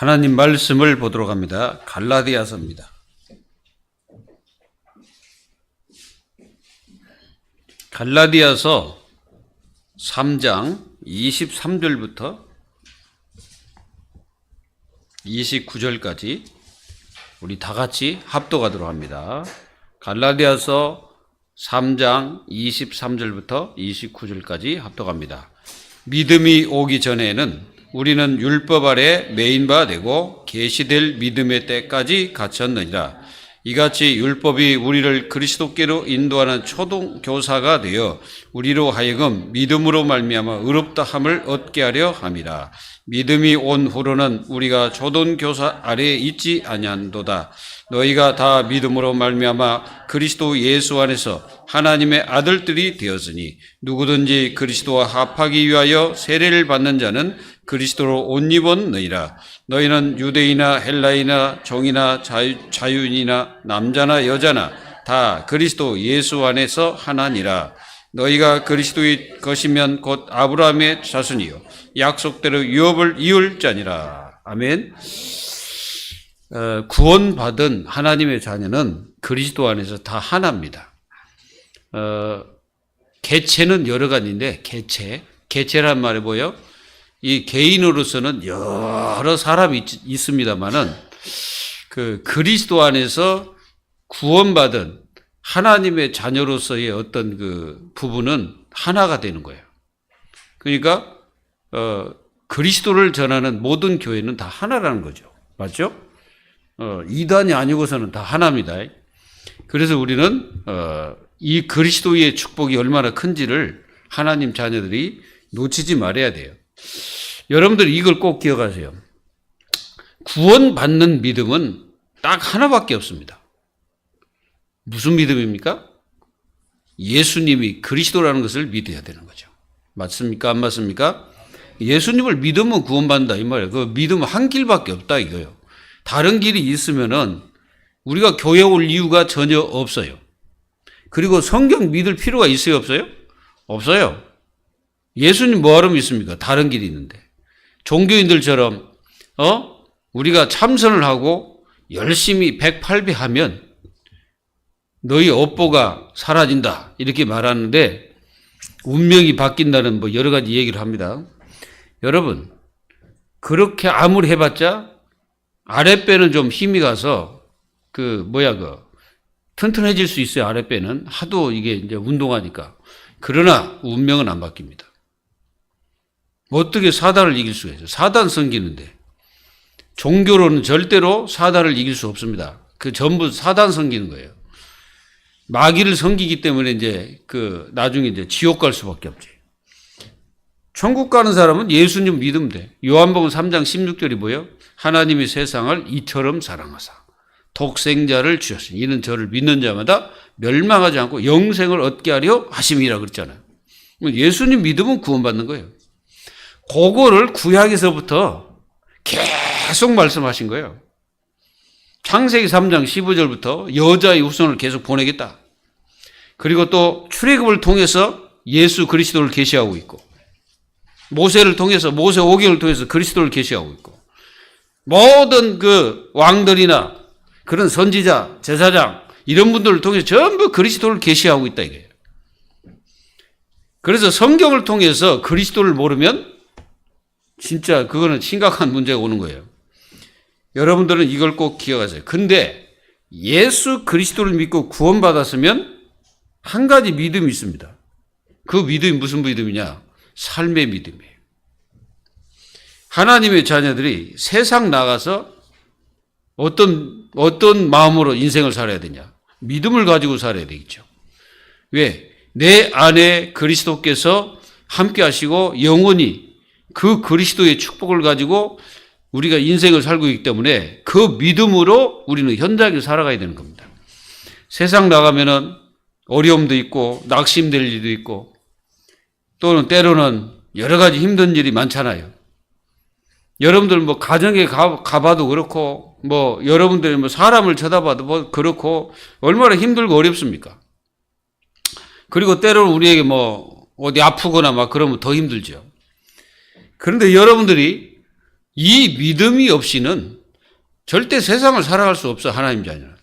하나님 말씀을 보도록 합니다. 갈라디아서입니다. 갈라디아서 3장 23절부터 29절까지 우리 다 같이 합독하도록 합니다. 갈라디아서 3장 23절부터 29절까지 합독합니다. 믿음이 오기 전에는 우리는 율법 아래 매인 바 되고 계시될 믿음의 때까지 갇혔느니라. 이같이 율법이 우리를 그리스도께로 인도하는 초등 교사가 되어 우리로 하여금 믿음으로 말미암아 의롭다 함을 얻게 하려 함이라. 믿음이 온 후로는 우리가 초등 교사 아래에 있지 아니한도다. 너희가 다 믿음으로 말미암아 그리스도 예수 안에서 하나님의 아들들이 되었으니 누구든지 그리스도와 합하기 위하여 세례를 받는 자는 그리스도로 옷 입었느니라. 너희는 유대인이나 헬라이나 종이나 자유인이나 남자나 여자나 다 그리스도 예수 안에서 하나니라. 너희가 그리스도의 것이면 곧 아브라함의 자손이요 약속대로 유업을 이을 자니라. 아멘. 구원받은 하나님의 자녀는 그리스도 안에서 다 하나입니다. 개체는 여러 가지인데 개체란 말이 뭐예요? 이 개인으로서는 여러 사람이 있습니다만은 그 그리스도 안에서 구원받은 하나님의 자녀로서의 어떤 그 부분은 하나가 되는 거예요. 그러니까 그리스도를 전하는 모든 교회는 다 하나라는 거죠. 맞죠? 이단이 아니고서는 다 하나입니다. 그래서 우리는 이 그리스도의 축복이 얼마나 큰지를 하나님 자녀들이 놓치지 말아야 돼요. 여러분들 이걸 꼭 기억하세요. 구원받는 믿음은 딱 하나밖에 없습니다. 무슨 믿음입니까? 예수님이 그리스도라는 것을 믿어야 되는 거죠. 맞습니까? 안 맞습니까? 예수님을 믿으면 구원받는다 이 말이에요. 그 믿음은 한 길밖에 없다 이거예요. 다른 길이 있으면은 우리가 교회 올 이유가 전혀 없어요. 그리고 성경 믿을 필요가 있어요, 없어요? 없어요. 예수님 뭐하러 믿습니까? 다른 길이 있는데. 종교인들처럼 우리가 참선을 하고 열심히 108배 하면 너희 업보가 사라진다 이렇게 말하는데 운명이 바뀐다는 뭐 여러 가지 얘기를 합니다. 여러분 그렇게 아무리 해봤자 아랫배는 좀 힘이 가서 튼튼해질 수 있어요. 아랫배는 하도 이게 이제 운동하니까. 그러나 운명은 안 바뀝니다. 어떻게 사단을 이길 수가 있어요? 사단 섬기는데 종교로는 절대로 사단을 이길 수 없습니다. 그 전부 사단 섬기는 거예요. 마귀를 섬기기 때문에 이제 나중에 이제 지옥 갈 수밖에 없지. 천국 가는 사람은 예수님 믿으면 돼. 요한복음 3장 16절이 뭐예요? 하나님이 세상을 이처럼 사랑하사 독생자를 주셨으니 이는 저를 믿는 자마다 멸망하지 않고 영생을 얻게 하려 하심이라 그랬잖아요. 예수님 믿으면 구원받는 거예요. 그거를 구약에서부터 계속 말씀하신 거예요. 창세기 3장 15절부터 여자의 후손을 계속 보내겠다. 그리고 또 출애굽을 통해서 예수 그리스도를 계시하고 있고 모세를 통해서 모세 오경을 통해서 그리스도를 계시하고 있고 모든 그 왕들이나 그런 선지자, 제사장 이런 분들을 통해서 전부 그리스도를 계시하고 있다 이거예요. 그래서 성경을 통해서 그리스도를 모르면 진짜 그거는 심각한 문제가 오는 거예요. 여러분들은 이걸 꼭 기억하세요. 근데 예수 그리스도를 믿고 구원받았으면 한 가지 믿음이 있습니다. 그 믿음이 무슨 믿음이냐? 삶의 믿음이에요. 하나님의 자녀들이 세상 나가서 어떤 마음으로 인생을 살아야 되냐? 믿음을 가지고 살아야 되겠죠. 왜? 내 안에 그리스도께서 함께 하시고 영원히 그 그리스도의 축복을 가지고 우리가 인생을 살고 있기 때문에 그 믿음으로 우리는 현장에서 살아가야 되는 겁니다. 세상 나가면은 어려움도 있고 낙심될 일도 있고 또는 때로는 여러 가지 힘든 일이 많잖아요. 여러분들 뭐 가정에 가봐도 그렇고 뭐 여러분들 뭐 사람을 쳐다봐도 뭐 그렇고 얼마나 힘들고 어렵습니까? 그리고 때로는 우리에게 뭐 어디 아프거나 막 그러면 더 힘들죠. 그런데 여러분들이 이 믿음이 없이는 절대 세상을 살아갈 수 없어, 하나님 자녀는.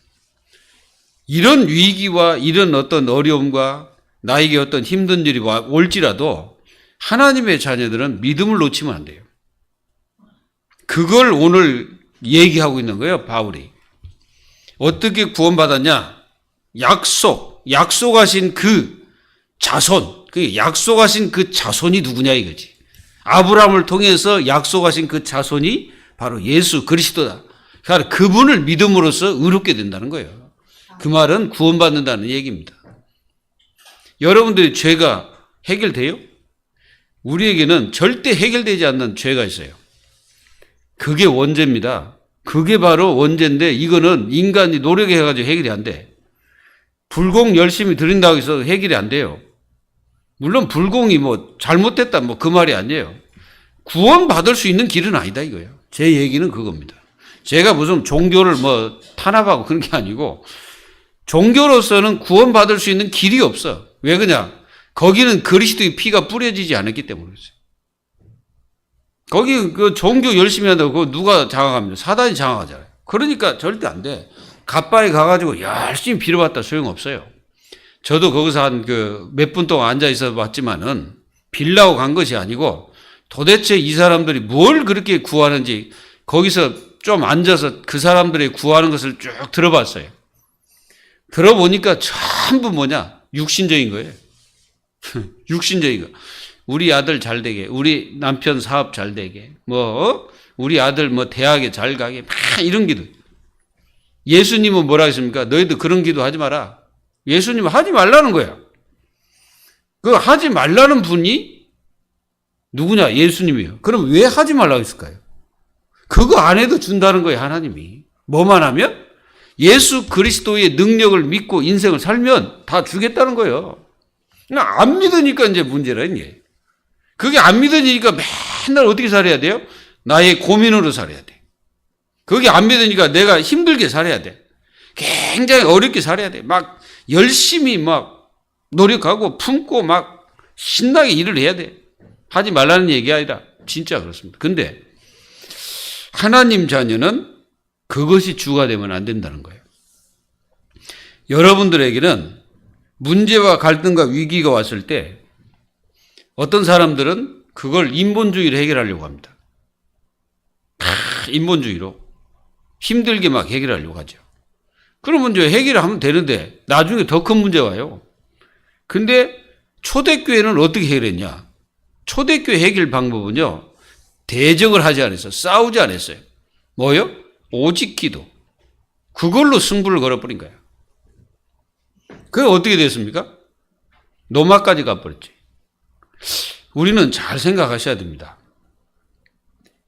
이런 위기와 이런 어떤 어려움과 나에게 어떤 힘든 일이 올지라도 하나님의 자녀들은 믿음을 놓치면 안 돼요. 그걸 오늘 얘기하고 있는 거예요, 바울이. 어떻게 구원받았냐? 약속하신 그 자손, 그 약속하신 그 자손이 누구냐 이거지. 아브라함을 통해서 약속하신 그 자손이 바로 예수 그리스도다. 그러니까 그분을 믿음으로써 의롭게 된다는 거예요. 그 말은 구원받는다는 얘기입니다. 여러분들의 죄가 해결돼요? 우리에게는 절대 해결되지 않는 죄가 있어요. 그게 원죄입니다. 그게 바로 원죄인데 이거는 인간이 노력해가지고 해결이 안 돼. 불공 열심히 드린다고 해서 해결이 안 돼요. 물론 불공이 뭐 잘못됐다 뭐 그 말이 아니에요. 구원받을 수 있는 길은 아니다 이거예요. 제 얘기는 그겁니다. 제가 무슨 종교를 뭐 탄압하고 그런 게 아니고 종교로서는 구원받을 수 있는 길이 없어. 왜 그러냐? 거기는 그리스도의 피가 뿌려지지 않았기 때문에 그렇죠. 거기 그 종교 열심히 한다고 그거 누가 장악합니까? 사단이 장악하잖아요. 그러니까 절대 안 돼. 갓바에 가가지고 열심히 빌어봤다 소용없어요. 저도 거기서 한 몇 분 동안 앉아 있어 봤지만은 빌라고 간 것이 아니고 도대체 이 사람들이 뭘 그렇게 구하는지 거기서 좀 앉아서 그 사람들이 구하는 것을 쭉 들어봤어요. 들어보니까 전부 뭐냐? 육신적인 거예요. 육신적인 거. 우리 아들 잘 되게, 우리 남편 사업 잘 되게, 우리 아들 대학에 잘 가게, 막 이런 기도. 예수님은 뭐라 했습니까? 너희도 그런 기도 하지 마라. 예수님은 하지 말라는 거야. 그 하지 말라는 분이 누구냐? 예수님이에요. 그럼 왜 하지 말라고 했을까요? 그거 안 해도 준다는 거예요, 하나님이. 뭐만 하면? 예수 그리스도의 능력을 믿고 인생을 살면 다 주겠다는 거예요. 안 믿으니까 이제 문제라는 게. 그게 안 믿으니까 맨날 어떻게 살아야 돼요? 나의 고민으로 살아야 돼. 그게 안 믿으니까 내가 힘들게 살아야 돼. 굉장히 어렵게 살아야 돼. 막 열심히 막 노력하고 품고 막 신나게 일을 해야 돼. 하지 말라는 얘기 아니라 진짜 그렇습니다. 근데 하나님 자녀는 그것이 주가 되면 안 된다는 거예요. 여러분들에게는 문제와 갈등과 위기가 왔을 때 어떤 사람들은 그걸 인본주의로 해결하려고 합니다. 인본주의로 힘들게 막 해결하려고 하죠. 그러면 이제 해결을 하면 되는데 나중에 더 큰 문제 와요. 근데 초대교회는 어떻게 해결했냐? 초대교회 해결 방법은요. 대적을 하지 않았어요. 싸우지 않았어요. 뭐요? 오직 기도. 그걸로 승부를 걸어버린 거예요. 그게 어떻게 됐습니까? 노마까지 가버렸지. 우리는 잘 생각하셔야 됩니다.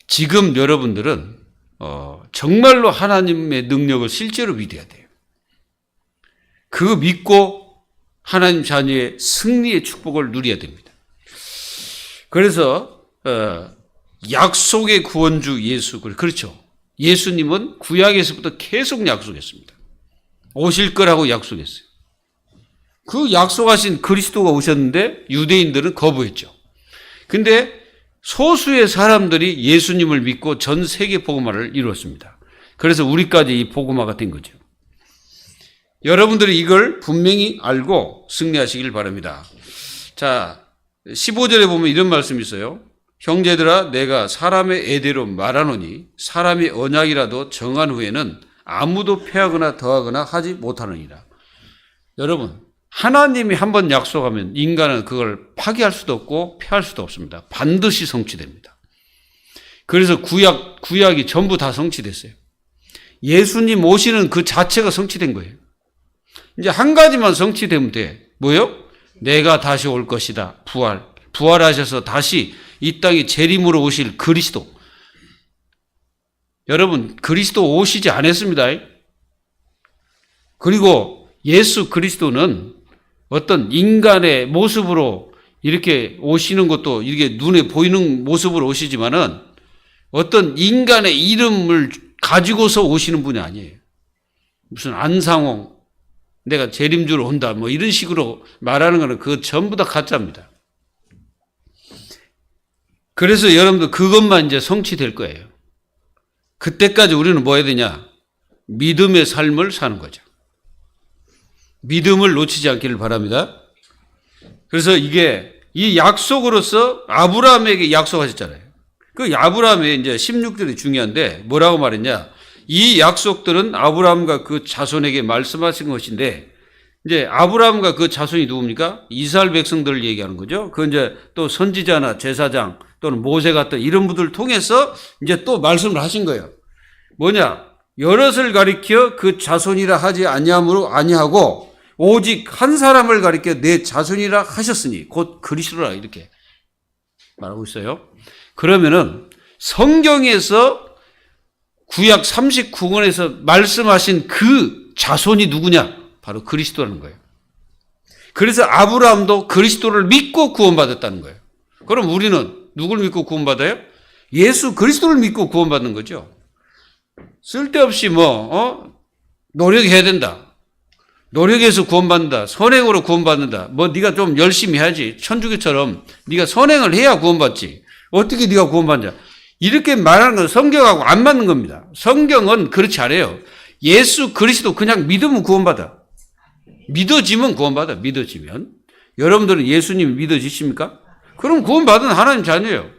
지금 여러분들은 정말로 하나님의 능력을 실제로 믿어야 돼요. 그거 믿고 하나님 자녀의 승리의 축복을 누려야 됩니다. 그래서 약속의 구원주 예수, 그렇죠. 예수님은 구약에서부터 계속 약속했습니다. 오실 거라고 약속했어요. 그 약속하신 그리스도가 오셨는데 유대인들은 거부했죠. 근데 소수의 사람들이 예수님을 믿고 전 세계 복음화를 이루었습니다. 그래서 우리까지 이 복음화가 된 거죠. 여러분들이 이걸 분명히 알고 승리하시길 바랍니다. 자, 15절에 보면 이런 말씀이 있어요. 형제들아 내가 사람의 애대로 말하노니 사람의 언약이라도 정한 후에는 아무도 패하거나 더하거나 하지 못하느니라. 여러분, 하나님이 한번 약속하면 인간은 그걸 파기할 수도 없고 패할 수도 없습니다. 반드시 성취됩니다. 그래서 구약이 전부 다 성취됐어요. 예수님 오시는 그 자체가 성취된 거예요. 이제 한 가지만 성취되면 돼. 뭐요? 내가 다시 올 것이다. 부활하셔서 다시 이 땅에 재림으로 오실 그리스도. 여러분, 그리스도 오시지 않았습니다. 그리고 예수 그리스도는 어떤 인간의 모습으로 이렇게 오시는 것도 이게 눈에 보이는 모습으로 오시지만은 어떤 인간의 이름을 가지고서 오시는 분이 아니에요. 무슨 안상홍, 내가 재림주로 온다, 뭐 이런 식으로 말하는 거는 그거 전부 다 가짜입니다. 그래서 여러분들 그것만 이제 성취될 거예요. 그때까지 우리는 뭐 해야 되냐? 믿음의 삶을 사는 거죠. 믿음을 놓치지 않기를 바랍니다. 그래서 이게 이 약속으로서 아브라함에게 약속하셨잖아요. 그 아브라함의 이제 16절이 중요한데 뭐라고 말했냐? 이 약속들은 아브라함과 그 자손에게 말씀하신 것인데 이제 아브라함과 그 자손이 누굽니까? 이스라엘 백성들을 얘기하는 거죠. 그 이제 또 선지자나 제사장 또는 모세 같은 이런 분들을 통해서 이제 또 말씀을 하신 거예요. 뭐냐? 여럿을 가리켜 그 자손이라 하지 아니하고 오직 한 사람을 가리켜 내 자손이라 하셨으니 곧 그리스도라 이렇게 말하고 있어요. 그러면은 성경에서 구약 39권에서 말씀하신 그 자손이 누구냐? 바로 그리스도라는 거예요. 그래서 아브라함도 그리스도를 믿고 구원받았다는 거예요. 그럼 우리는 누굴 믿고 구원받아요? 예수 그리스도를 믿고 구원받는 거죠. 쓸데없이 노력해야 된다. 노력해서 구원받는다. 선행으로 구원받는다. 네가 좀 열심히 해야지. 천주교처럼 네가 선행을 해야 구원받지. 어떻게 네가 구원받냐. 이렇게 말하는 건 성경하고 안 맞는 겁니다. 성경은 그렇지 않아요. 예수 그리스도 그냥 믿으면 구원받아. 믿어지면 구원받아. 믿어지면. 여러분들은 예수님 믿어지십니까? 그럼 구원받은 하나님 자녀예요.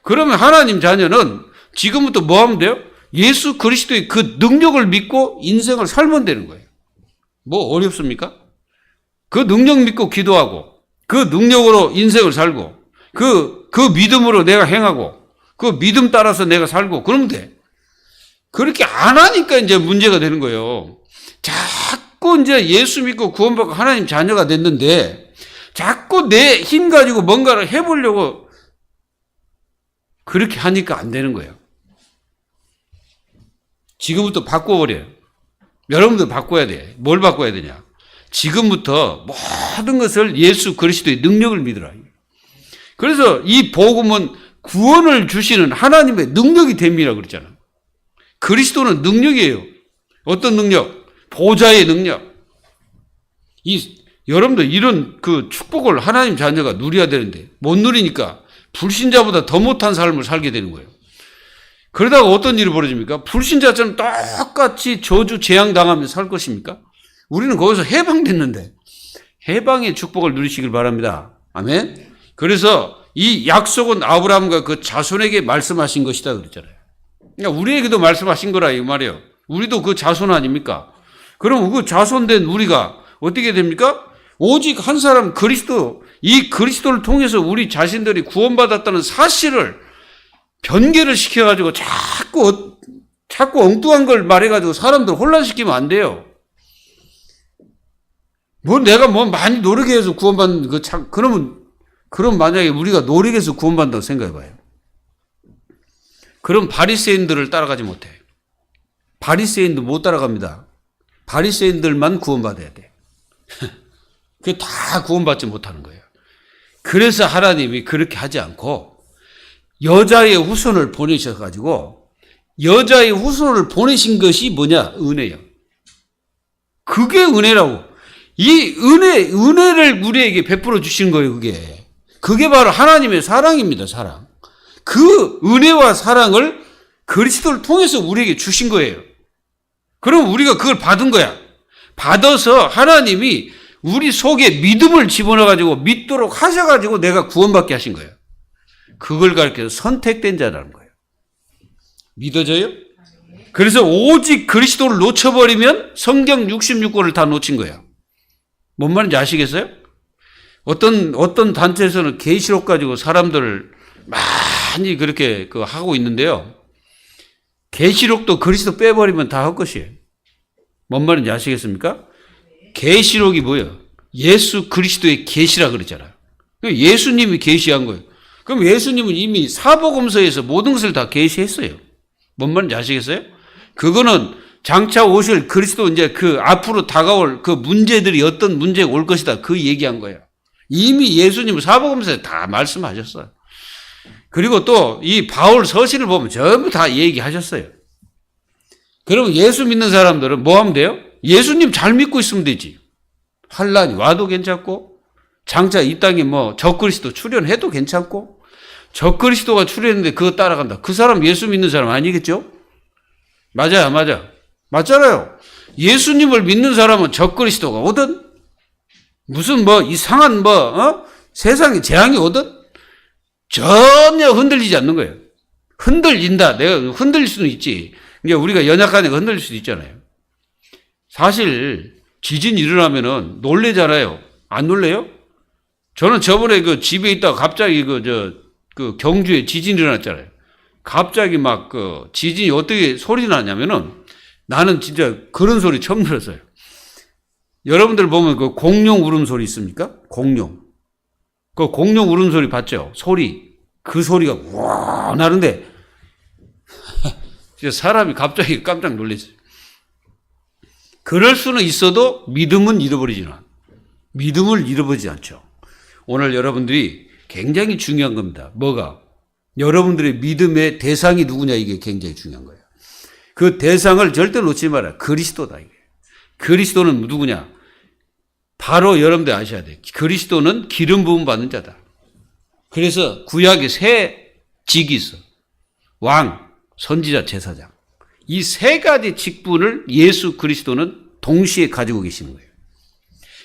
그러면 하나님 자녀는 지금부터 뭐 하면 돼요? 예수 그리스도의 그 능력을 믿고 인생을 살면 되는 거예요. 뭐 어렵습니까? 그 능력 믿고 기도하고 그 능력으로 인생을 살고 그 믿음으로 내가 행하고 그 믿음 따라서 내가 살고 그러면 돼. 그렇게 안 하니까 이제 문제가 되는 거예요. 자꾸 이제 예수 믿고 구원받고 하나님 자녀가 됐는데 자꾸 내 힘 가지고 뭔가를 해보려고 그렇게 하니까 안 되는 거예요. 지금부터 바꿔버려요. 여러분들 바꿔야 돼. 뭘 바꿔야 되냐? 지금부터 모든 것을 예수 그리스도의 능력을 믿으라. 그래서 이 복음은 구원을 주시는 하나님의 능력이 됩니다. 그랬잖아. 그리스도는 능력이에요. 어떤 능력? 보좌의 능력. 여러분들 이런 그 축복을 하나님 자녀가 누려야 되는데 못 누리니까 불신자보다 더 못한 삶을 살게 되는 거예요. 그러다가 어떤 일이 벌어집니까? 불신자처럼 똑같이 저주 재앙 당하면서 살 것입니까? 우리는 거기서 해방됐는데 해방의 축복을 누리시길 바랍니다. 아멘. 그래서 이 약속은 아브라함과 그 자손에게 말씀하신 것이다 그랬잖아요. 그러니까 우리에게도 말씀하신 거라 이 말이에요. 우리도 그 자손 아닙니까? 그럼 그 자손된 우리가 어떻게 됩니까? 오직 한 사람 그리스도, 이 그리스도를 통해서 우리 자신들이 구원받았다는 사실을 변개를 시켜가지고 자꾸 엉뚱한 걸 말해가지고 사람들 혼란시키면 안 돼요. 내가 많이 노력해서 구원받는 그럼 만약에 우리가 노력해서 구원받는다고 생각해봐요. 그럼 바리새인들을 따라가지 못해. 바리새인도 못 따라갑니다. 바리새인들만 구원받아야 돼. 그게 다 구원받지 못하는 거예요. 그래서 하나님이 그렇게 하지 않고 여자의 후손을 보내셔가지고 여자의 후손을 보내신 것이 뭐냐? 은혜요. 그게 은혜라고. 이 은혜를 우리에게 베풀어 주신 거예요. 그게 바로 하나님의 사랑입니다. 사랑. 그 은혜와 사랑을 그리스도를 통해서 우리에게 주신 거예요. 그럼 우리가 그걸 받은 거야. 받아서 하나님이 우리 속에 믿음을 집어넣어가지고 믿도록 하셔가지고 내가 구원받게 하신 거예요. 그걸 가르쳐서 선택된 자라는 거예요. 믿어져요? 그래서 오직 그리스도를 놓쳐버리면 성경 66권을 다 놓친 거예요. 뭔 말인지 아시겠어요? 어떤 단체에서는 계시록 가지고 사람들을 많이 그렇게 하고 있는데요. 계시록도 그리스도 빼버리면 다 헛것이에요. 뭔 말인지 아시겠습니까? 계시록이 뭐예요? 예수 그리스도의 계시라 그랬잖아요. 예수님이 계시한 거예요. 그럼 예수님은 이미 사복음서에서 모든 것을 다 계시했어요. 뭔 말인지 아시겠어요? 그거는 장차 오실 그리스도 이제 그 앞으로 다가올 그 문제들이 어떤 문제가 올 것이다. 그 얘기한 거예요. 이미 예수님은 사복음서에 다 말씀하셨어요. 그리고 또 이 바울 서신을 보면 전부 다 얘기하셨어요. 그러면 예수 믿는 사람들은 뭐 하면 돼요? 예수님 잘 믿고 있으면 되지. 환란이 와도 괜찮고 장차 이 땅에 적그리스도 출현해도 괜찮고 적그리스도가 출현했는데 그거 따라간다. 그 사람 예수 믿는 사람 아니겠죠? 맞아요, 맞아. 맞잖아요. 예수님을 믿는 사람은 적그리스도가 오든, 무슨 뭐 이상한 세상에 재앙이 오든, 전혀 흔들리지 않는 거예요. 흔들린다. 내가 흔들릴 수는 있지. 그러니까 우리가 연약하니까 흔들릴 수도 있잖아요. 사실, 지진이 일어나면은 놀래잖아요. 안 놀래요? 저는 저번에 그 집에 있다가 갑자기 그 경주에 지진이 일어났잖아요. 갑자기 막 그 지진이 어떻게 소리 나냐면은 나는 진짜 그런 소리 처음 들었어요. 여러분들 보면 그 공룡 울음소리 있습니까? 공룡. 그 공룡 울음소리 봤죠? 소리. 그 소리가 와 나는데 진짜 사람이 갑자기 깜짝 놀랐어요. 그럴 수는 있어도 믿음은 잃어버리지는 않아요. 믿음을 잃어버리지 않죠. 오늘 여러분들이 굉장히 중요한 겁니다. 뭐가? 여러분들의 믿음의 대상이 누구냐 이게 굉장히 중요한 거예요. 그 대상을 절대 놓치지 말아요. 그리스도다 이게. 그리스도는 누구냐? 바로 여러분들 아셔야 돼요. 그리스도는 기름 부음 받는 자다. 그래서 구약에 세 직이 있어. 왕, 선지자, 제사장. 이 세 가지 직분을 예수 그리스도는 동시에 가지고 계시는 거예요.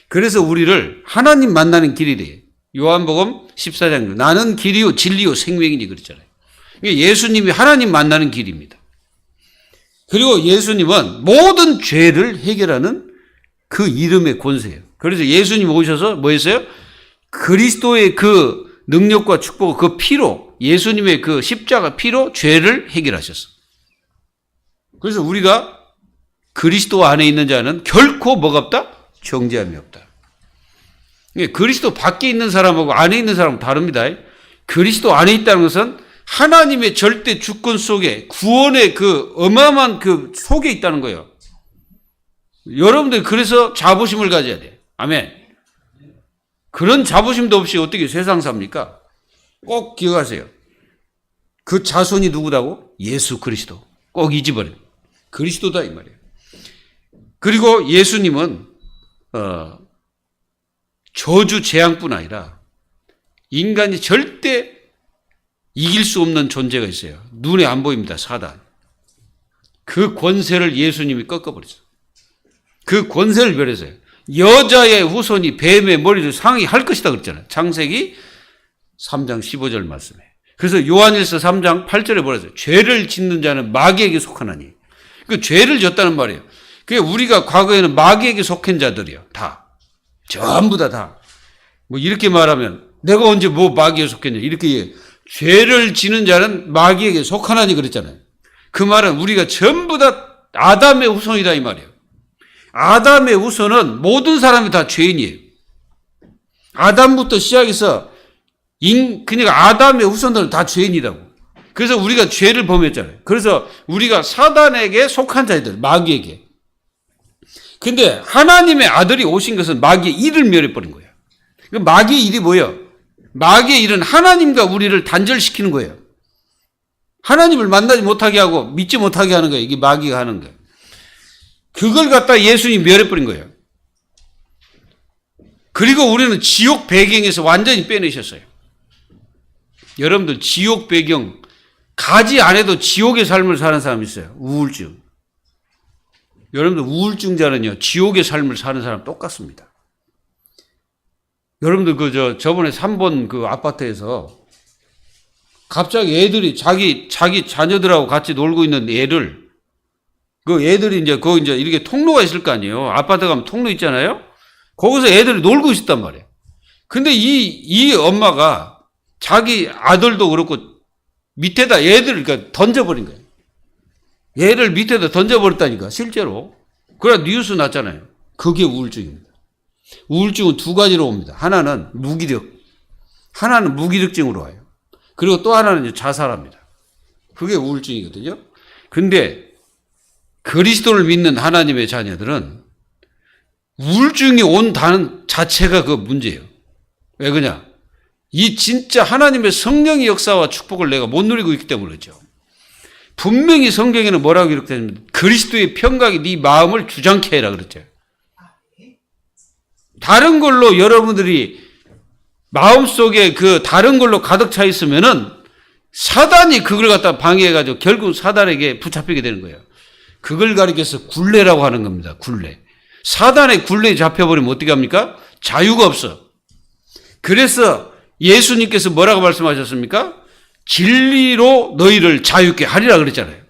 그래서 우리를 하나님 만나는 길이래요. 요한복음 14장 나는 길이요 진리요 생명이니 그랬잖아요. 예수님이 하나님 만나는 길입니다. 그리고 예수님은 모든 죄를 해결하는 그 이름의 권세예요. 그래서 예수님 오셔서 뭐 했어요? 그리스도의 그 능력과 축복, 그 피로, 예수님의 그 십자가 피로 죄를 해결하셨어. 그래서 우리가 그리스도 안에 있는 자는 결코 뭐가 없다? 정죄함이 없다. 그리스도 밖에 있는 사람하고 안에 있는 사람은 다릅니다. 그리스도 안에 있다는 것은 하나님의 절대 주권 속에 구원의 그 어마어마한 그 속에 있다는 거예요. 여러분들 그래서 자부심을 가져야 돼. 아멘. 그런 자부심도 없이 어떻게 세상 삽니까? 꼭 기억하세요. 그 자손이 누구다고? 예수 그리스도. 꼭 잊어버려요. 그리스도다 이 말이에요. 그리고 예수님은 저주 재앙뿐 아니라 인간이 절대 이길 수 없는 존재가 있어요. 눈에 안 보입니다. 사단. 그 권세를 예수님이 꺾어버렸어요. 그 권세를 멸했어요. 여자의 후손이 뱀의 머리를 상하게 것이다 그랬잖아요. 창세기 3장 15절 말씀에. 그래서 요한일서 3장 8절에 뭐랬어요? 죄를 짓는 자는 마귀에게 속하나니. 그 죄를 졌다는 말이에요. 그게 우리가 과거에는 마귀에게 속한 자들이요. 다. 전부 다. 뭐 이렇게 말하면 내가 언제 뭐 마귀에 속했냐. 이렇게 죄를 지는 자는 마귀에게 속하나니 그랬잖아요. 그 말은 우리가 전부 다 아담의 후손이다 이 말이에요. 아담의 후손은 모든 사람이 다 죄인이에요. 아담부터 시작해서 그러니까 아담의 후손들은 다 죄인이라고. 그래서 우리가 죄를 범했잖아요. 그래서 우리가 사단에게 속한 자들, 마귀에게. 근데 하나님의 아들이 오신 것은 마귀의 일을 멸해버린 거예요. 마귀의 일이 뭐예요? 마귀의 일은 하나님과 우리를 단절시키는 거예요. 하나님을 만나지 못하게 하고 믿지 못하게 하는 거예요. 이게 마귀가 하는 거예요. 그걸 갖다 예수님이 멸해버린 거예요. 그리고 우리는 지옥 배경에서 완전히 빼내셨어요. 여러분들 지옥 배경 가지 않아도 지옥의 삶을 사는 사람이 있어요. 우울증. 여러분들 우울증자는요. 지옥의 삶을 사는 사람 똑같습니다. 여러분들 저번에 3번 그 아파트에서 갑자기 애들이 자기 자녀들하고 같이 놀고 있는 애를 그 애들이 이제 이렇게 통로가 있을 거 아니에요. 아파트 가면 통로 있잖아요. 거기서 애들이 놀고 있었단 말이에요. 근데 이 엄마가 자기 아들도 그렇고 밑에다 애들을 그러니까 던져버린 거예요. 얘를 밑에다 던져버렸다니까 실제로. 그래 뉴스 났잖아요. 그게 우울증입니다. 우울증은 두 가지로 옵니다. 하나는 무기력증으로 와요. 그리고 또 하나는 이제 자살합니다. 그게 우울증이거든요. 근데 그리스도를 믿는 하나님의 자녀들은 우울증이 온다는 자체가 그 문제예요. 왜 그러냐? 이 진짜 하나님의 성령의 역사와 축복을 내가 못 누리고 있기 때문에 그렇죠. 분명히 성경에는 뭐라고 기록되냐면 그리스도의 평강이 네 마음을 주장케 해라 그랬죠. 다른 걸로 여러분들이 마음속에 그 다른 걸로 가득 차 있으면은 사단이 그걸 갖다 방해해가지고 결국 사단에게 붙잡히게 되는 거예요. 그걸 가리켜서 굴레라고 하는 겁니다. 굴레. 사단의 굴레에 잡혀버리면 어떻게 합니까? 자유가 없어. 그래서 예수님께서 뭐라고 말씀하셨습니까? 진리로 너희를 자유케 하리라 그랬잖아요.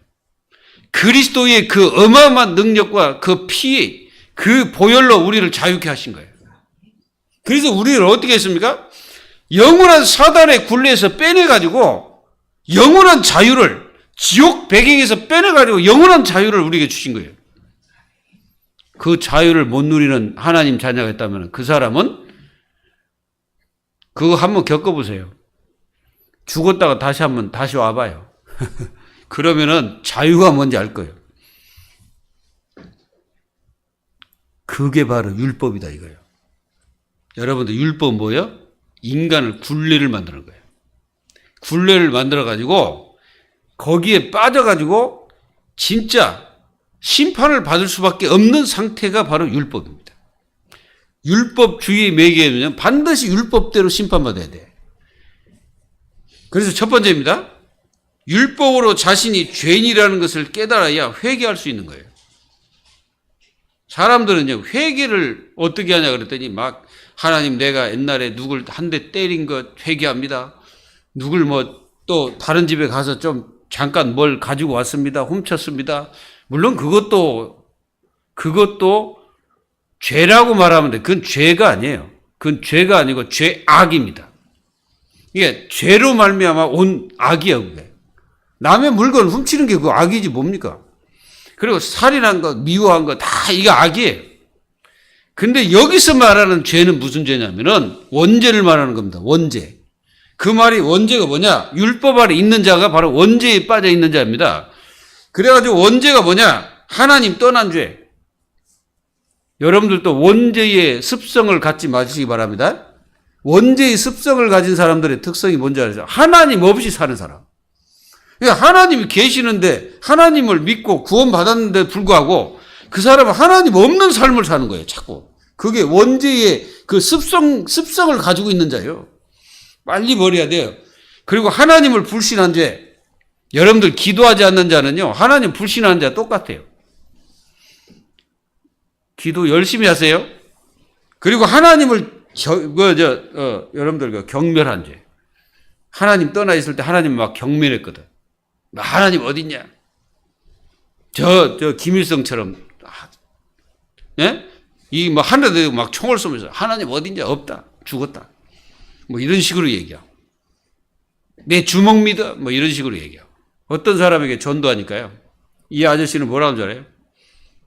그리스도의 그 어마어마한 능력과 그 피, 그 보혈로 우리를 자유케 하신 거예요. 그래서 우리를 어떻게 했습니까? 영원한 사단의 굴레에서 빼내가지고 영원한 자유를, 지옥 배경에서 빼내가지고 영원한 자유를 우리에게 주신 거예요. 그 자유를 못 누리는 하나님 자녀가 있다면 그 사람은 그거 한번 겪어보세요. 죽었다가 다시 와봐요. 그러면은 자유가 뭔지 알 거예요. 그게 바로 율법이다 이거예요. 여러분들 율법은 뭐예요? 인간을 굴레를 만드는 거예요. 굴레를 만들어가지고 거기에 빠져가지고 진짜 심판을 받을 수밖에 없는 상태가 바로 율법입니다. 율법주의 매개는 반드시 율법대로 심판받아야 돼. 그래서 첫 번째입니다. 율법으로 자신이 죄인이라는 것을 깨달아야 회개할 수 있는 거예요. 사람들은요, 회개를 어떻게 하냐 그랬더니 막 하나님 내가 옛날에 누굴 한 대 때린 것 회개합니다. 누굴 또 다른 집에 가서 좀 잠깐 뭘 가지고 왔습니다. 훔쳤습니다. 물론 그것도 죄라고 말하면 돼. 그건 죄가 아니에요. 그건 죄가 아니고 죄악입니다. 이게 죄로 말미암아 온 악이야 그게. 남의 물건 훔치는 게 그 악이지 뭡니까? 그리고 살인한 거, 미워한 거 다 이게 악이에요. 근데 여기서 말하는 죄는 무슨 죄냐면은 원죄를 말하는 겁니다. 원죄. 그 말이 원죄가 뭐냐? 율법 아래 있는 자가 바로 원죄에 빠져 있는 자입니다. 그래가지고 원죄가 뭐냐? 하나님 떠난 죄. 여러분들도 원죄의 습성을 갖지 마시기 바랍니다. 원죄의 습성을 가진 사람들의 특성이 뭔지 알죠? 하나님 없이 사는 사람. 그러니까 하나님이 계시는데 하나님을 믿고 구원받았는데 불구하고 그 사람은 하나님 없는 삶을 사는 거예요. 자꾸. 그게 원죄의 그 습성을 가지고 있는 자예요. 빨리 버려야 돼요. 그리고 하나님을 불신한 죄. 여러분들 기도하지 않는 자는요. 하나님 불신하는 자 똑같아요. 기도 열심히 하세요. 그리고 하나님을 여러분들 경멸한 죄. 하나님 떠나 있을 때 하나님 막 경멸했거든. 하나님 어딨냐? 저 김일성처럼 예? 이 뭐 하늘에 막 총을 쏘면서 하나님 어딨냐? 없다. 죽었다. 뭐 이런 식으로 얘기하고 내 주먹 믿어. 뭐 이런 식으로 얘기하고 어떤 사람에게 전도하니까요. 이 아저씨는 뭐라고 하는 줄 알아요?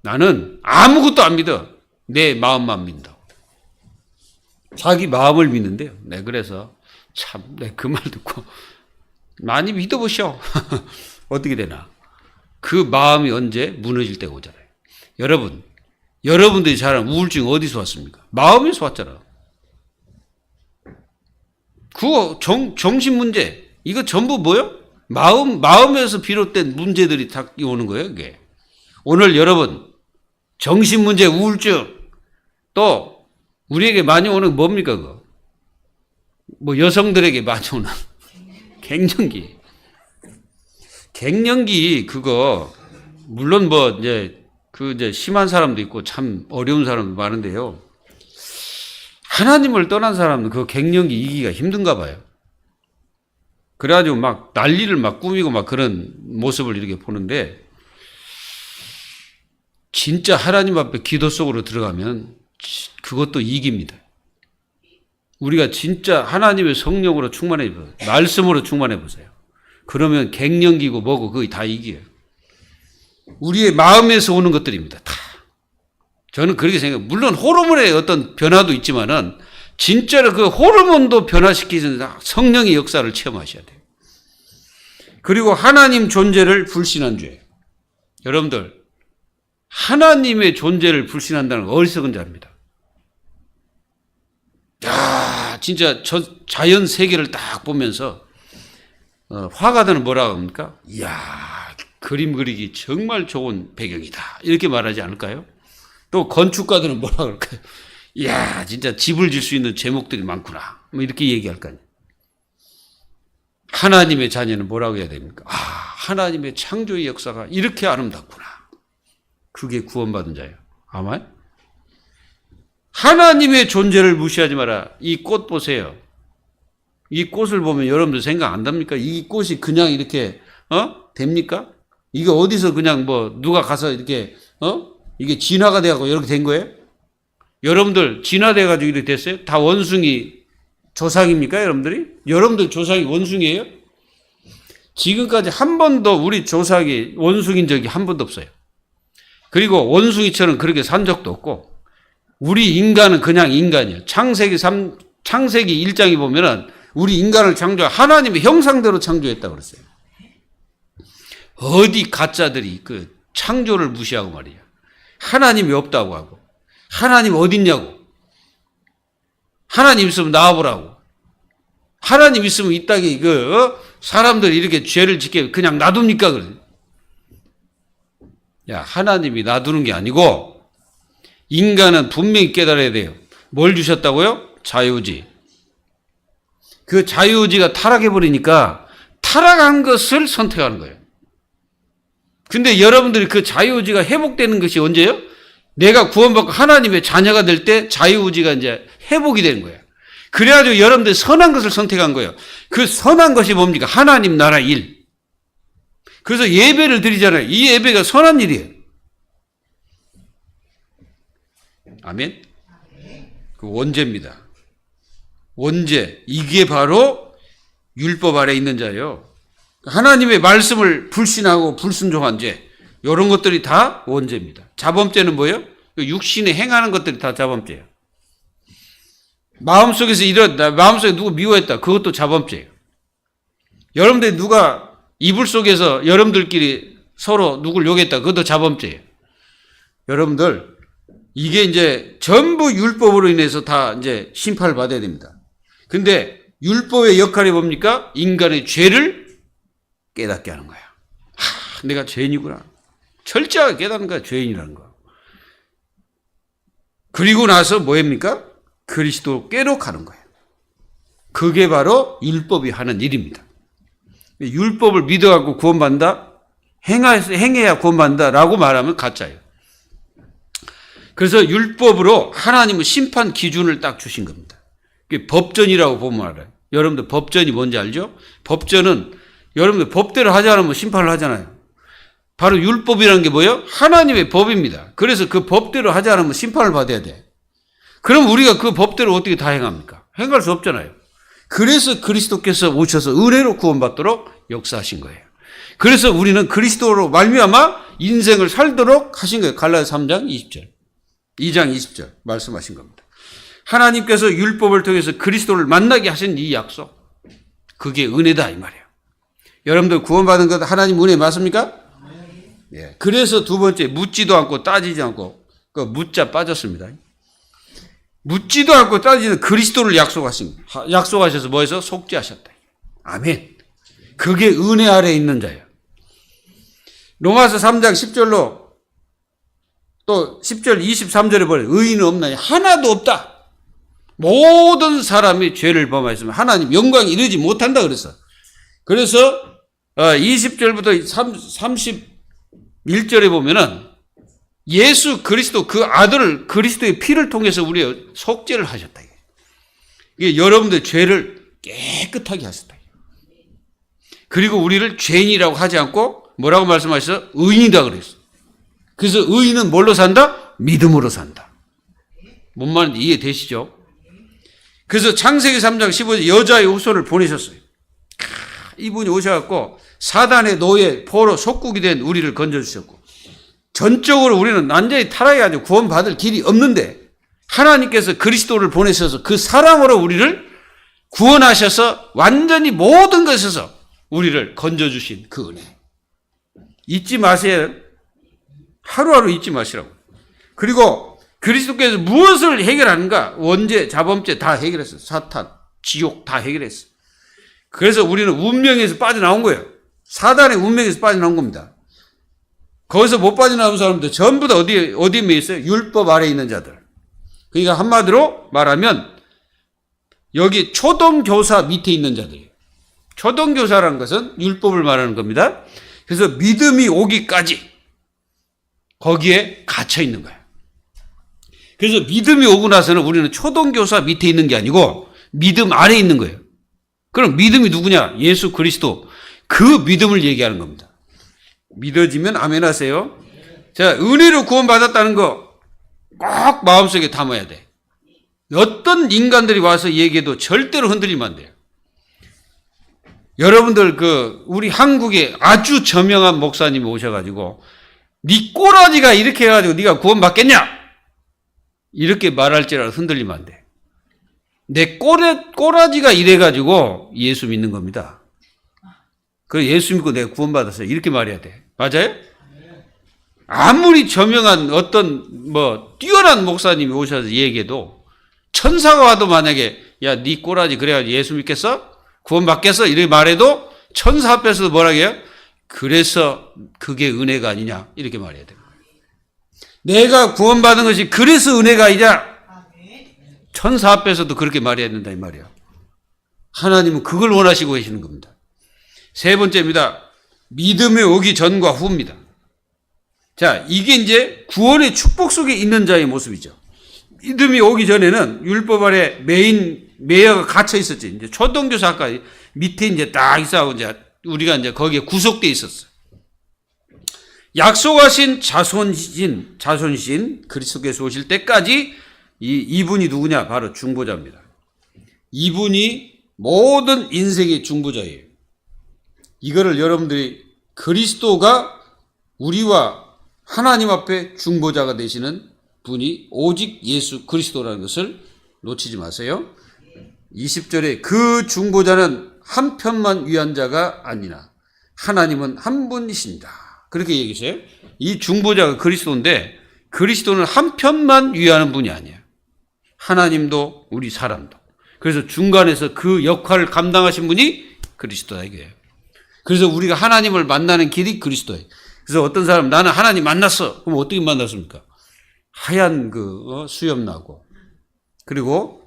나는 아무것도 안 믿어. 내 마음만 믿는다. 자기 마음을 믿는데요. 네, 그래서 참, 그 말 듣고 많이 믿어보셔. 어떻게 되나? 그 마음이 언제 무너질 때가 오잖아요. 여러분들이 잘하는 우울증 어디서 왔습니까? 마음에서 왔잖아. 그거 정신 문제. 이거 전부 뭐요? 마음에서 비롯된 문제들이 다 오는 거예요, 이게. 오늘 여러분, 정신 문제, 우울증, 또, 우리에게 많이 오는 뭡니까, 그거? 뭐, 여성들에게 많이 오는 갱년기. 갱년기, 그거, 물론 이제 심한 사람도 있고 참 어려운 사람도 많은데요. 하나님을 떠난 사람은 그 갱년기 이기기가 힘든가 봐요. 그래가지고 막 난리를 막 꾸미고 막 그런 모습을 이렇게 보는데, 진짜 하나님 앞에 기도 속으로 들어가면 그것도 이깁니다. 우리가 진짜 하나님의 성령으로 충만해 보세요. 말씀으로 충만해 보세요. 그러면 갱년기고 뭐고 그거 다 이겨요. 우리의 마음에서 오는 것들입니다. 다. 저는 그렇게 생각해요. 물론 호르몬의 어떤 변화도 있지만은 진짜로 그 호르몬도 변화시키는 성령의 역사를 체험하셔야 돼요. 그리고 하나님 존재를 불신한 죄. 여러분들, 하나님의 존재를 불신한다는 건 어리석은 자입니다. 야, 진짜 자연 세계를 딱 보면서 화가들은 뭐라고 합니까? 이야, 그림 그리기 정말 좋은 배경이다. 이렇게 말하지 않을까요? 또 건축가들은 뭐라고 할까요? 이야, 진짜 집을 질 수 있는 제목들이 많구나. 뭐 이렇게 얘기할 거 아니에요. 하나님의 자녀는 뭐라고 해야 됩니까? 아, 하나님의 창조의 역사가 이렇게 아름답구나. 그게 구원받은 자예요. 아멘. 하나님의 존재를 무시하지 마라. 이 꽃 보세요. 이 꽃을 보면 여러분들 생각 안 답니까? 이 꽃이 그냥 이렇게 됩니까? 이게 어디서 그냥 뭐 누가 가서 이렇게 이게 진화가 돼가지고 이렇게 된 거예요? 여러분들 진화돼가지고 이렇게 됐어요? 다 원숭이 조상입니까, 여러분들이? 여러분들 조상이 원숭이에요? 지금까지 한 번도 우리 조상이 원숭이인 적이 한 번도 없어요. 그리고 원숭이처럼 그렇게 산 적도 없고, 우리 인간은 그냥 인간이에요. 창세기 1장에 보면은 우리 인간을 하나님의 형상대로 창조했다고 그랬어요. 어디 가짜들이 그 창조를 무시하고 말이야. 하나님이 없다고 하고, 하나님 어딨냐고. 하나님 있으면 나와보라고. 하나님 있으면 이 땅에 사람들이 이렇게 죄를 짓게 그냥 놔둡니까? 그래. 야, 하나님이 놔두는 게 아니고, 인간은 분명히 깨달아야 돼요. 뭘 주셨다고요? 자유의지. 그 자유의지가 타락해버리니까 타락한 것을 선택하는 거예요. 근데 여러분들이 그 자유의지가 회복되는 것이 언제예요? 내가 구원받고 하나님의 자녀가 될 때 자유의지가 이제 회복이 되는 거예요. 그래가지고 여러분들이 선한 것을 선택한 거예요. 그 선한 것이 뭡니까? 하나님 나라 일. 그래서 예배를 드리잖아요. 이 예배가 선한 일이에요. 아멘? 그 원죄입니다. 원죄. 이게 바로 율법 아래 있는 자예요. 하나님의 말씀을 불신하고 불순종한 죄. 이런 것들이 다 원죄입니다. 자범죄는 뭐예요? 육신에 행하는 것들이 다 자범죄예요. 마음속에서 마음속에 누구 미워했다. 그것도 자범죄예요. 여러분들이 누가 이불 속에서 여러분들끼리 서로 누굴 욕했다. 그것도 자범죄예요. 여러분들, 이게 이제 전부 율법으로 인해서 다 이제 심판을 받아야 됩니다. 근데 율법의 역할이 뭡니까? 인간의 죄를 깨닫게 하는 거야. 내가 죄인이구나. 철저하게 깨닫는 거야. 죄인이라는 거. 그리고 나서 뭐입니까? 그리스도께로 가는 거예요. 그게 바로 율법이 하는 일입니다. 율법을 믿어갖고 구원받는다? 행해야 구원받는다라고 말하면 가짜예요. 그래서 율법으로 하나님은 심판 기준을 딱 주신 겁니다. 그게 법전이라고 보면 알아요. 여러분들 법전이 뭔지 알죠? 법전은 여러분들 법대로 하지 않으면 심판을 하잖아요. 바로 율법이라는 게 뭐예요? 하나님의 법입니다. 그래서 그 법대로 하지 않으면 심판을 받아야 돼. 그럼 우리가 그 법대로 어떻게 다 행합니까? 행할 수 없잖아요. 그래서 그리스도께서 오셔서 은혜로 구원받도록 역사하신 거예요. 그래서 우리는 그리스도로 말미암아 인생을 살도록 하신 거예요. 갈라디아서 3장 20절. 2장 20절 말씀하신 겁니다. 하나님께서 율법을 통해서 그리스도를 만나게 하신 이 약속. 그게 은혜다 이 말이에요. 여러분들 구원받은 것 하나님 은혜 맞습니까? 예. 그래서 두 번째 묻지도 않고 따지지 않고 그 묻자 빠졌습니다. 묻지도 않고 따지는 그리스도를 약속하셔서 뭐해서 속죄하셨다. 아멘. 그게 은혜 아래에 있는 자예요. 로마서 3장 10절로 또 10절 23절에 보면 의인은 없나니 하나도 없다. 모든 사람이 죄를 범하였으면 하나님 영광에 이르지 못한다 그랬어. 그래서 20절부터 31절에 보면은 예수 그리스도 그 아들을 그리스도의 피를 통해서 우리의 속죄를 하셨다. 이게 여러분들의 죄를 깨끗하게 하셨다. 그리고 우리를 죄인이라고 하지 않고 뭐라고 말씀하셨어? 의인이다 그랬어. 그래서 의인은 뭘로 산다? 믿음으로 산다. 뭔 말인지 이해되시죠? 그래서 창세기 3장 15절 여자의 후손을 보내셨어요. 이분이 오셔갖고 사단의 노예 포로 속국이 된 우리를 건져주셨고 전적으로 우리는 완전히 타락해가지고 구원받을 길이 없는데 하나님께서 그리스도를 보내셔서 그 사랑으로 우리를 구원하셔서 완전히 모든 것에서 우리를 건져주신 그 은혜. 잊지 마세요. 하루하루 잊지 마시라고. 그리고 그리스도께서 무엇을 해결하는가? 원죄, 자범죄 다 해결했어요. 사탄, 지옥 다 해결했어요. 그래서 우리는 운명에서 빠져나온 거예요. 사단의 운명에서 빠져나온 겁니다. 거기서 못 빠져나온 사람들 전부 다 어디에 있어요? 율법 아래에 있는 자들. 그러니까 한마디로 말하면 여기 초등교사 밑에 있는 자들이에요. 초등교사라는 것은 율법을 말하는 겁니다. 그래서 믿음이 오기까지 거기에 갇혀 있는 거예요. 그래서 믿음이 오고 나서는 우리는 초등교사 밑에 있는 게 아니고 믿음 아래에 있는 거예요. 그럼 믿음이 누구냐? 예수 그리스도. 그 믿음을 얘기하는 겁니다. 믿어지면 아멘 하세요. 자, 은혜로 구원받았다는 거 꼭 마음속에 담아야 돼. 어떤 인간들이 와서 얘기해도 절대로 흔들리면 안 돼요. 여러분들 우리 한국에 아주 저명한 목사님이 오셔가지고 네 꼬라지가 이렇게 해가지고 네가 구원받겠냐? 이렇게 말할지라도 흔들리면 안 돼. 내 꼬라지가 이래가지고 예수 믿는 겁니다. 그래 예수 믿고 내가 구원받았어요. 이렇게 말해야 돼. 맞아요? 아무리 저명한 어떤 뛰어난 목사님이 오셔서 얘기해도 천사가 와도 만약에 야 네 꼬라지 그래가지고 예수 믿겠어? 구원받겠어? 이렇게 말해도 천사 앞에서도 뭐라고 해요? 그래서 그게 은혜가 아니냐 이렇게 말해야 돼요. 내가 구원받은 것이 그래서 은혜가 아니냐 천사 앞에서도 그렇게 말해야 된다 이 말이에요. 하나님은 그걸 원하시고 계시는 겁니다. 세 번째입니다. 믿음이 오기 전과 후입니다. 자, 이게 이제 구원의 축복 속에 있는 자의 모습이죠. 믿음이 오기 전에는 율법 아래 매여가 갇혀 있었지. 이제 초등교사 아까 밑에 이제 딱 있어하고 이제 우리가 이제 거기에 구속돼 있었어. 약속하신 자손신 그리스도께서 오실 때까지 이분이 누구냐? 바로 중보자입니다. 이분이 모든 인생의 중보자예요. 이거를 여러분들이 그리스도가 우리와 하나님 앞에 중보자가 되시는 분이 오직 예수 그리스도라는 것을 놓치지 마세요. 20절에 그 중보자는 한 편만 위한 자가 아니나 하나님은 한 분이십니다. 그렇게 얘기했어요. 이 중보자가 그리스도인데 그리스도는 한 편만 위하는 분이 아니에요. 하나님도 우리 사람도. 그래서 중간에서 그 역할을 감당하신 분이 그리스도다 이거예요. 그래서 우리가 하나님을 만나는 길이 그리스도예요. 그래서 어떤 사람 나는 하나님 만났어. 그럼 어떻게 만났습니까? 하얀 수염 나고 그리고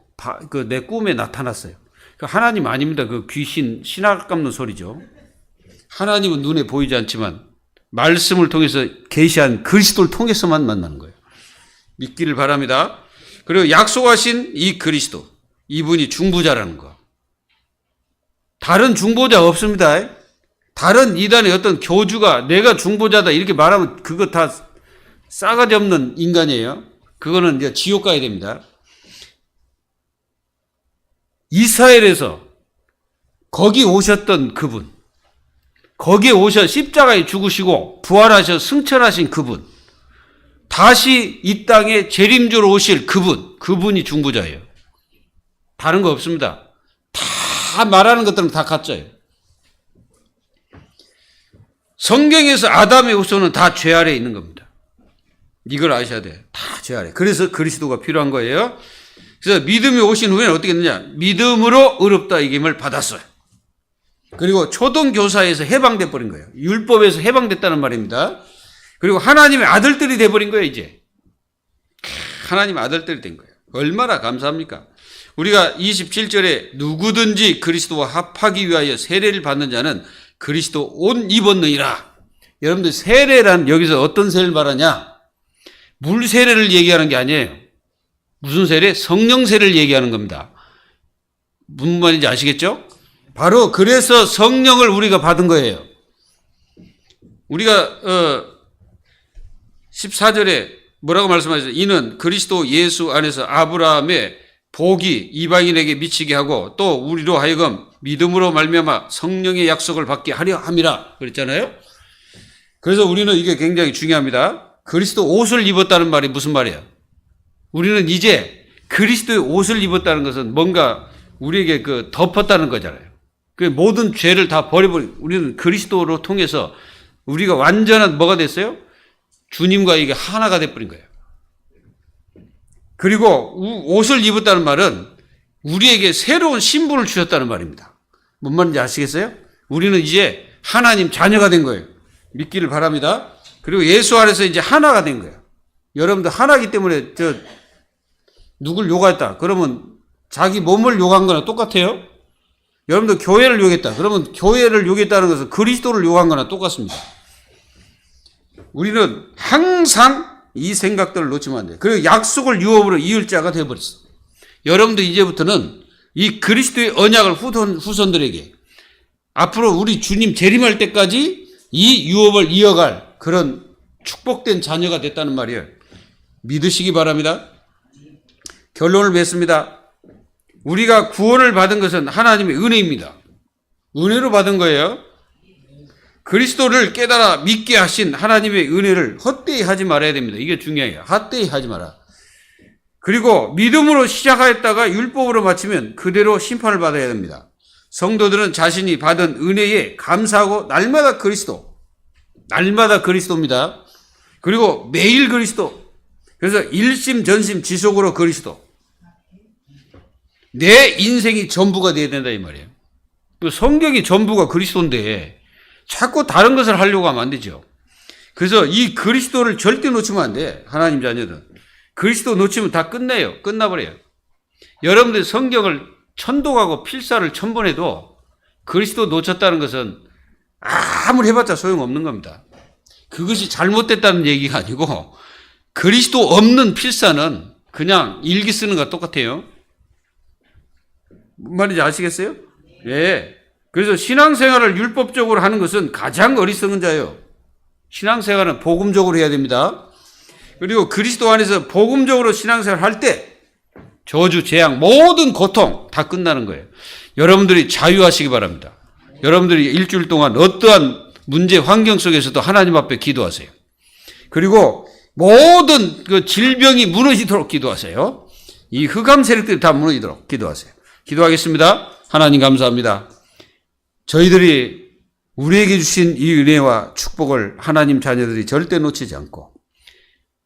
내 꿈에 나타났어요. 하나님 아닙니다. 그 귀신 신학 깎는 소리죠. 하나님은 눈에 보이지 않지만 말씀을 통해서 계시한 그리스도를 통해서만 만나는 거예요. 믿기를 바랍니다. 그리고 약속하신 이 그리스도 이분이 중보자라는 거. 다른 중보자 없습니다. 다른 이단의 어떤 교주가 내가 중보자다 이렇게 말하면 그거 다 싸가지 없는 인간이에요. 그거는 이제 지옥 가야 됩니다. 이스라엘에서 거기 오셨던 그분, 거기에 오셔 십자가에 죽으시고 부활하셔 승천하신 그분, 다시 이 땅에 재림주로 오실 그분이 중보자예요. 다른 거 없습니다. 다 말하는 것들은 다 가짜예요. 성경에서 아담의 후손은 다 죄 아래에 있는 겁니다. 이걸 아셔야 돼요. 다 죄 아래. 그래서 그리스도가 필요한 거예요. 그래서 믿음이 오신 후에는 어떻게 했느냐? 믿음으로 의롭다 이김을 받았어요. 그리고 초등교사에서 해방돼 버린 거예요. 율법에서 해방됐다는 말입니다. 그리고 하나님의 아들들이 돼버린 거예요, 이제. 하나님의 아들들이 된 거예요. 얼마나 감사합니까? 우리가 27절에 누구든지 그리스도와 합하기 위하여 세례를 받는 자는 그리스도 옷 입었느니라. 여러분들 세례란 여기서 어떤 세례를 말하냐? 물 세례를 얘기하는 게 아니에요. 무슨 세례? 성령 세례를 얘기하는 겁니다. 무슨 말인지 아시겠죠? 바로 그래서 성령을 우리가 받은 거예요. 우리가 14절에 뭐라고 말씀하셨어요? 이는 그리스도 예수 안에서 아브라함의 복이 이방인에게 미치게 하고 또 우리로 하여금 믿음으로 말미암아 성령의 약속을 받게 하려 함이라 그랬잖아요. 그래서 우리는 이게 굉장히 중요합니다. 그리스도 옷을 입었다는 말이 무슨 말이에요? 우리는 이제 그리스도의 옷을 입었다는 것은 뭔가 우리에게 덮었다는 거잖아요. 그 모든 죄를 다 버려버린 우리는 그리스도로 통해서 우리가 완전한 뭐가 됐어요? 주님과 이게 하나가 돼버린 거예요. 그리고 옷을 입었다는 말은 우리에게 새로운 신분을 주셨다는 말입니다. 뭔 말인지 아시겠어요? 우리는 이제 하나님 자녀가 된 거예요. 믿기를 바랍니다. 그리고 예수 안에서 이제 하나가 된 거예요. 여러분들 하나이기 때문에 누굴 욕했다. 그러면 자기 몸을 욕한 거나 똑같아요. 여러분들 교회를 욕했다. 그러면 교회를 욕했다는 것은 그리스도를 욕한 거나 똑같습니다. 우리는 항상 이 생각들을 놓치면 안 돼요. 그리고 약속을 유업으로 이을 자가 되어버렸어. 여러분도 이제부터는 이 그리스도의 언약을 후손들에게 앞으로 우리 주님 재림할 때까지 이 유업을 이어갈 그런 축복된 자녀가 됐다는 말이에요. 믿으시기 바랍니다. 결론을 맺습니다. 우리가 구원을 받은 것은 하나님의 은혜입니다. 은혜로 받은 거예요. 그리스도를 깨달아 믿게 하신 하나님의 은혜를 헛되이 하지 말아야 됩니다. 이게 중요해요. 헛되이 하지 마라. 그리고 믿음으로 시작하였다가 율법으로 마치면 그대로 심판을 받아야 됩니다. 성도들은 자신이 받은 은혜에 감사하고 날마다 그리스도입니다. 그리고 매일 그리스도. 그래서 일심전심 지속으로 그리스도. 내 인생이 전부가 되어야 된다 이 말이에요. 성경이 전부가 그리스도인데 자꾸 다른 것을 하려고 하면 안 되죠. 그래서 이 그리스도를 절대 놓치면 안 돼. 하나님 자녀들은. 그리스도 놓치면 다 끝내요. 끝나버려요. 여러분들 성경을 천독하고 필사를 1000번 해도 그리스도 놓쳤다는 것은 아무리 해봤자 소용없는 겁니다. 그것이 잘못됐다는 얘기가 아니고 그리스도 없는 필사는 그냥 일기 쓰는 것과 똑같아요. 무슨 말인지 아시겠어요? 예. 그래서 신앙생활을 율법적으로 하는 것은 가장 어리석은 자예요. 신앙생활은 복음적으로 해야 됩니다. 그리고 그리스도 안에서 복음적으로 신앙생활을 할 때 저주, 재앙, 모든 고통 다 끝나는 거예요. 여러분들이 자유하시기 바랍니다. 여러분들이 일주일 동안 어떠한 문제, 환경 속에서도 하나님 앞에 기도하세요. 그리고 모든 그 질병이 무너지도록 기도하세요. 이 흑암 세력들이 다 무너지도록 기도하세요. 기도하겠습니다. 하나님 감사합니다. 저희들이 우리에게 주신 이 은혜와 축복을 하나님 자녀들이 절대 놓치지 않고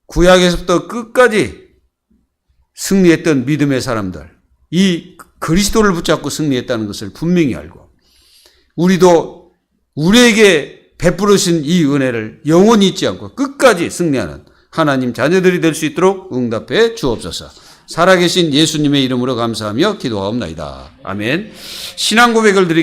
구약에서부터 끝까지 승리했던 믿음의 사람들, 이 그리스도를 붙잡고 승리했다는 것을 분명히 알고 우리도 우리에게 베풀으신 이 은혜를 영원히 잊지 않고 끝까지 승리하는 하나님 자녀들이 될 수 있도록 응답해 주옵소서. 살아계신 예수님의 이름으로 감사하며 기도하옵나이다. 아멘. 신앙 고백을 드리겠습니다.